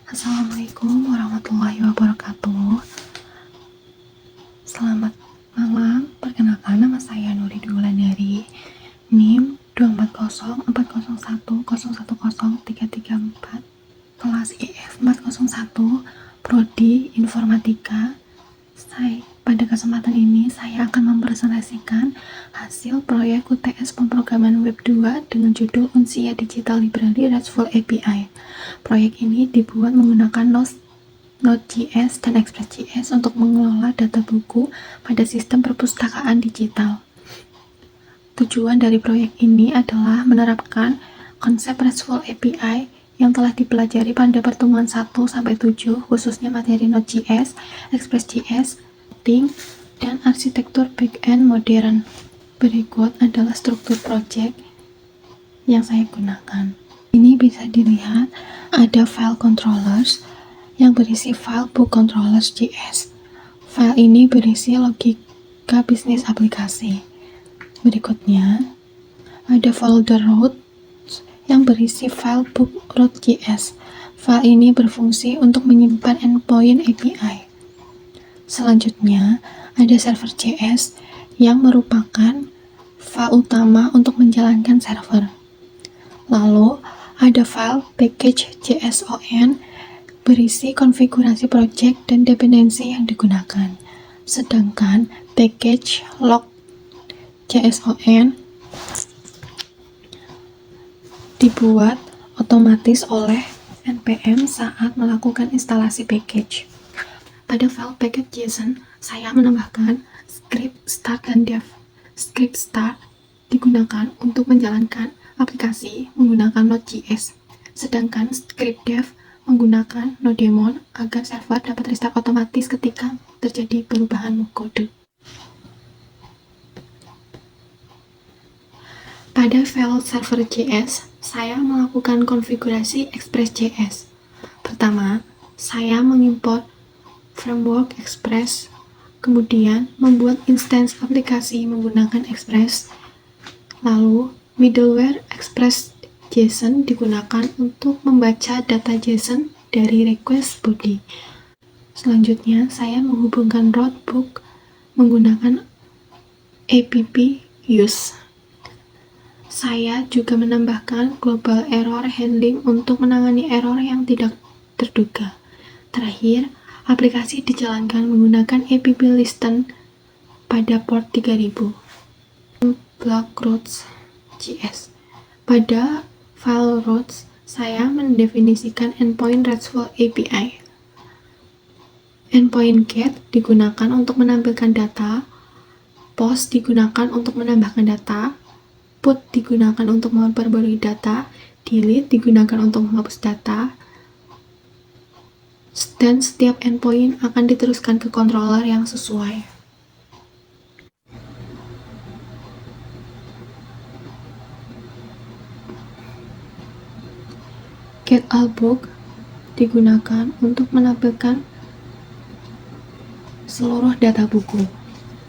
Assalamualaikum warahmatullahi wabarakatuh. Selamat malam, perkenalkan nama saya Nuri Wulandari, NIM 2404010103334, kelas IF 401, Prodi Informatika. Pada kesempatan ini saya akan mempresentasikan hasil proyek UTS pemrograman web 2 dengan judul Unsya Digital Library RESTful API. Proyek ini dibuat menggunakan Node.js dan Express.js untuk mengelola data buku pada sistem perpustakaan digital. Tujuan dari proyek ini adalah menerapkan konsep RESTful API yang telah dipelajari pada pertemuan 1-7, khususnya materi Node.js, Express.js, dan arsitektur backend modern. Berikut adalah struktur project yang saya gunakan. Ini bisa dilihat ada file controllers yang berisi file book controllers.js. File ini berisi logika bisnis aplikasi. Berikutnya ada folder root yang berisi file book root.js. File ini berfungsi untuk menyimpan endpoint API. Selanjutnya, ada server.js yang merupakan file utama untuk menjalankan server. Lalu, ada file package.json berisi konfigurasi project dan dependensi yang digunakan. Sedangkan package log.json dibuat otomatis oleh npm saat melakukan instalasi package. Pada file package.json, saya menambahkan script start dan dev. Script start digunakan untuk menjalankan aplikasi menggunakan Node.js, sedangkan script dev menggunakan Nodemon agar server dapat restart otomatis ketika terjadi perubahan kode. Pada file server.js, saya melakukan konfigurasi Express.js. Pertama, saya mengimport framework Express, kemudian membuat instance aplikasi menggunakan Express. Lalu, middleware Express.json digunakan untuk membaca data JSON dari request body. Selanjutnya, saya menghubungkan roadbook menggunakan app use. Saya juga menambahkan global error handling untuk menangani error yang tidak terduga. Terakhir, aplikasi dijalankan menggunakan app listen pada port 3000. Block routes.js. Pada file routes, saya mendefinisikan endpoint RESTful API. Endpoint get digunakan untuk menampilkan data, post digunakan untuk menambahkan data, put digunakan untuk memperbarui data, delete digunakan untuk menghapus data, dan setiap endpoint akan diteruskan ke controller yang sesuai. Get all book digunakan untuk menampilkan seluruh data buku.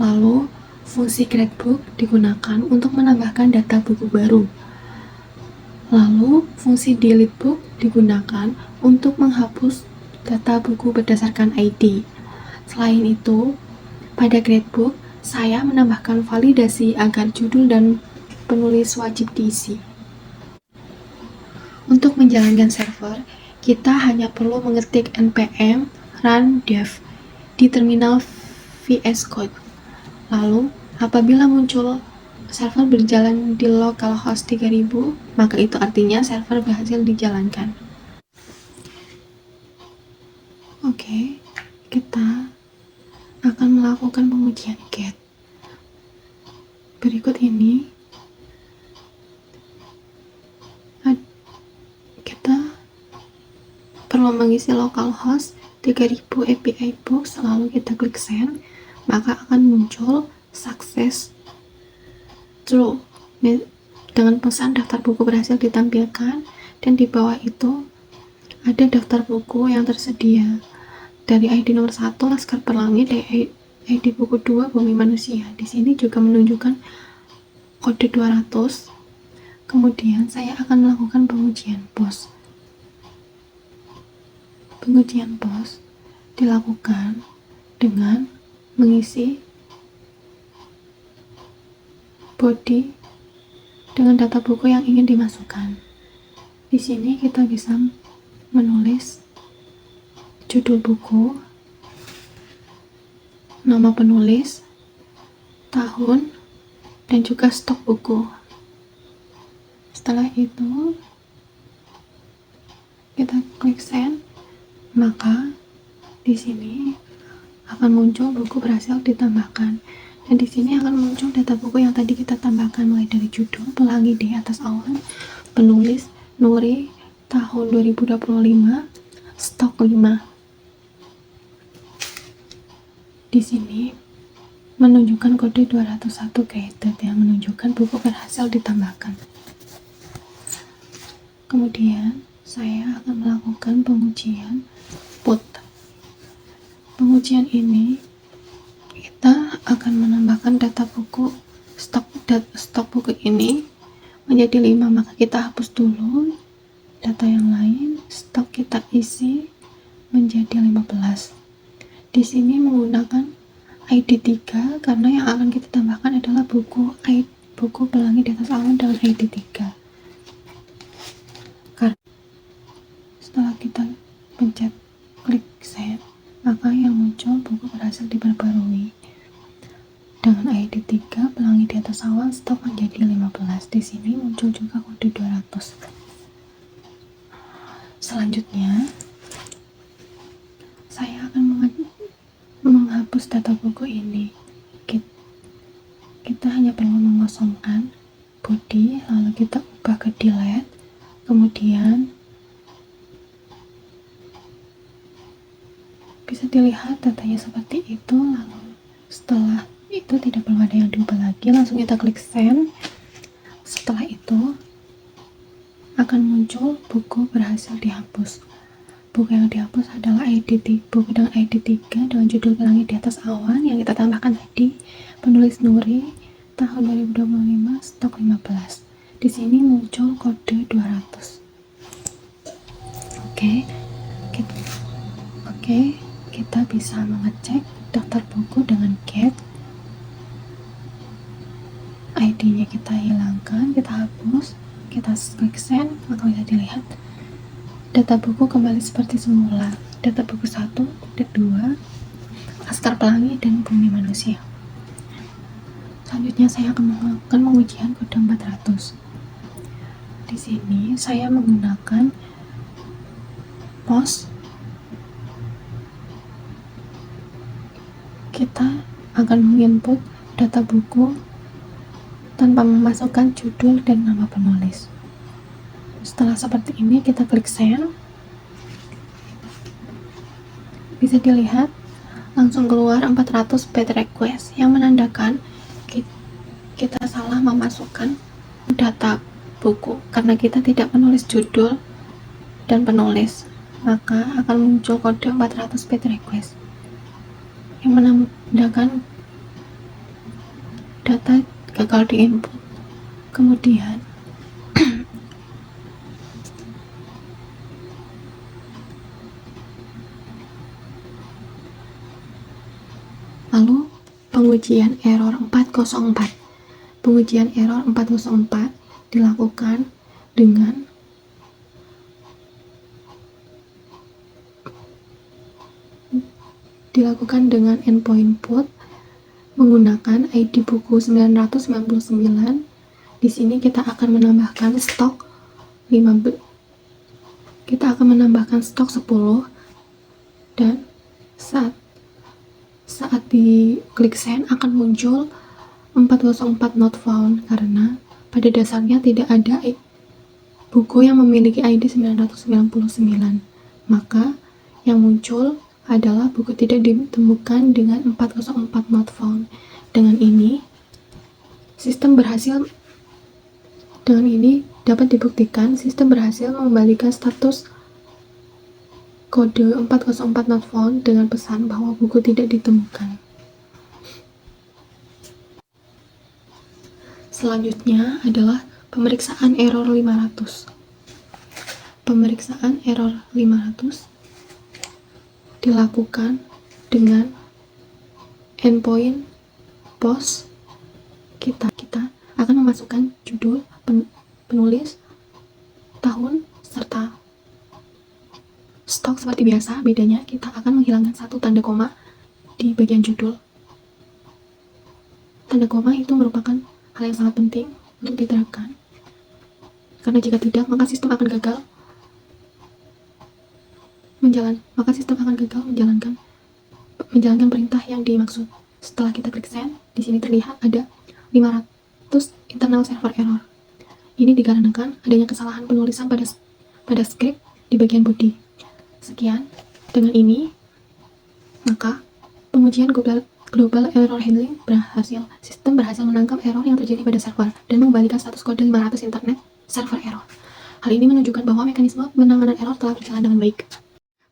Lalu, fungsi create book digunakan untuk menambahkan data buku baru. Lalu, fungsi delete book digunakan untuk menghapus data buku berdasarkan ID. Selain itu, pada create book, saya menambahkan validasi agar judul dan penulis wajib diisi. Untuk menjalankan server, kita hanya perlu mengetik npm run dev di terminal VS Code. Lalu, apabila muncul server berjalan di localhost 3000, maka itu artinya server berhasil dijalankan. Oke, kita akan melakukan pengujian get. Berikut ini kita perlu mengisi localhost 3000 API box, lalu kita klik send, maka akan muncul success true dengan pesan daftar buku berhasil ditampilkan, dan di bawah itu ada daftar buku yang tersedia. Dari ID nomor 1 Laskar Pelangi, dari ID buku 2 Bumi Manusia. Di sini juga menunjukkan kode 200. Kemudian saya akan melakukan pengujian POS. Pengujian pos dilakukan dengan mengisi body dengan data buku yang ingin dimasukkan. Di sini kita bisa menulis judul buku, nama penulis, tahun, dan juga stok buku. Setelah itu, kita klik send, maka di sini akan muncul buku berhasil ditambahkan. Dan di sini akan muncul data buku yang tadi kita tambahkan, mulai dari judul, Pelangi di Atas Awan, penulis Nuri, tahun 2025, stok 5. Di sini menunjukkan kode 201 created yang menunjukkan buku berhasil ditambahkan. Kemudian saya akan melakukan pengujian put. Pengujian ini kita akan menambahkan data buku stok buku ini menjadi 5, maka kita hapus dulu data yang lain, stok kita isi menjadi 15. Di sini menggunakan ID 3 karena yang akan kita tambahkan adalah buku Pelangi di Atas Awan dengan ID 3. Setelah kita pencet klik send, maka yang muncul buku berhasil diperbarui dengan ID 3 Pelangi di Atas Awan, stok menjadi 15. Di sini muncul juga kode 200. Selanjutnya saya akan menghapus data buku ini. Kita hanya perlu mengosongkan body, lalu kita ubah ke delete, kemudian bisa dilihat datanya seperti itu. Lalu setelah itu tidak perlu ada yang diubah lagi, langsung kita klik send. Setelah itu akan muncul buku berhasil dihapus. Buku yang dihapus adalah buku dengan ID 3 dengan judul Pelangi di Atas Awan yang kita tambahkan tadi, penulis Nuri, tahun 2025, stok 15. Di sini muncul kode 200. Oke, kita bisa mengecek daftar buku dengan get. ID-nya kita hilangkan, kita hapus, kita klik send, maka bisa dilihat data buku kembali seperti semula. Data buku 1 dan 2, Laskar Pelangi dan Bumi Manusia. Selanjutnya saya akan melakukan pengujian kode 400. Di sini saya menggunakan pos. Kita akan menginput data buku tanpa memasukkan judul dan nama penulis. Setelah seperti ini, kita klik send. Bisa dilihat langsung keluar 400 page request yang menandakan kita salah memasukkan data buku karena kita tidak menulis judul dan penulis, maka akan muncul kode 400 page request yang menandakan data gagal diinput. Kemudian lalu pengujian error 404. Pengujian error 404 dilakukan dengan endpoint put menggunakan ID buku 999. Di sini kita akan menambahkan stok 15. Kita akan menambahkan stok 10 dan saat di klik send akan muncul 404 not found karena pada dasarnya tidak ada buku yang memiliki ID 999. Maka yang muncul adalah buku tidak ditemukan dengan 404 not found. Dengan ini dapat dibuktikan sistem berhasil mengembalikan status kode 404 not found dengan pesan bahwa buku tidak ditemukan. Selanjutnya adalah pemeriksaan error 500. Pemeriksaan error 500 dilakukan dengan endpoint post kita akan memasukkan judul, penulis, tahun, serta stok seperti biasa. Bedanya kita akan menghilangkan satu tanda koma di bagian judul. Tanda koma itu merupakan hal yang sangat penting untuk diterapkan, karena jika tidak maka sistem akan gagal menjalankan perintah yang dimaksud. Setelah kita klik send, di sini terlihat ada 500 internal server error. Ini dikarenakan adanya kesalahan penulisan pada script di bagian body. Sekian, dengan ini maka pengujian global error handling berhasil. Sistem berhasil menangkap error yang terjadi pada server dan mengembalikan status kode 500 internet server error. Hal ini menunjukkan bahwa mekanisme penanganan error telah berjalan dengan baik.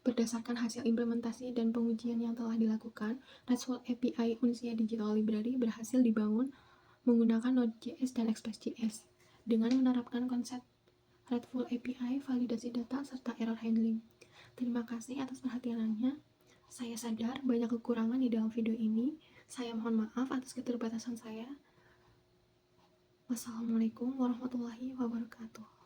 Berdasarkan hasil implementasi dan pengujian yang telah dilakukan, RESTful API Uncia Digital Library berhasil dibangun menggunakan Node.js dan Express.js dengan menerapkan konsep RESTful API, validasi data, serta error handling. Terima kasih atas perhatiannya. Saya sadar banyak kekurangan di dalam video ini. Saya mohon maaf atas keterbatasan saya. Wassalamualaikum warahmatullahi wabarakatuh.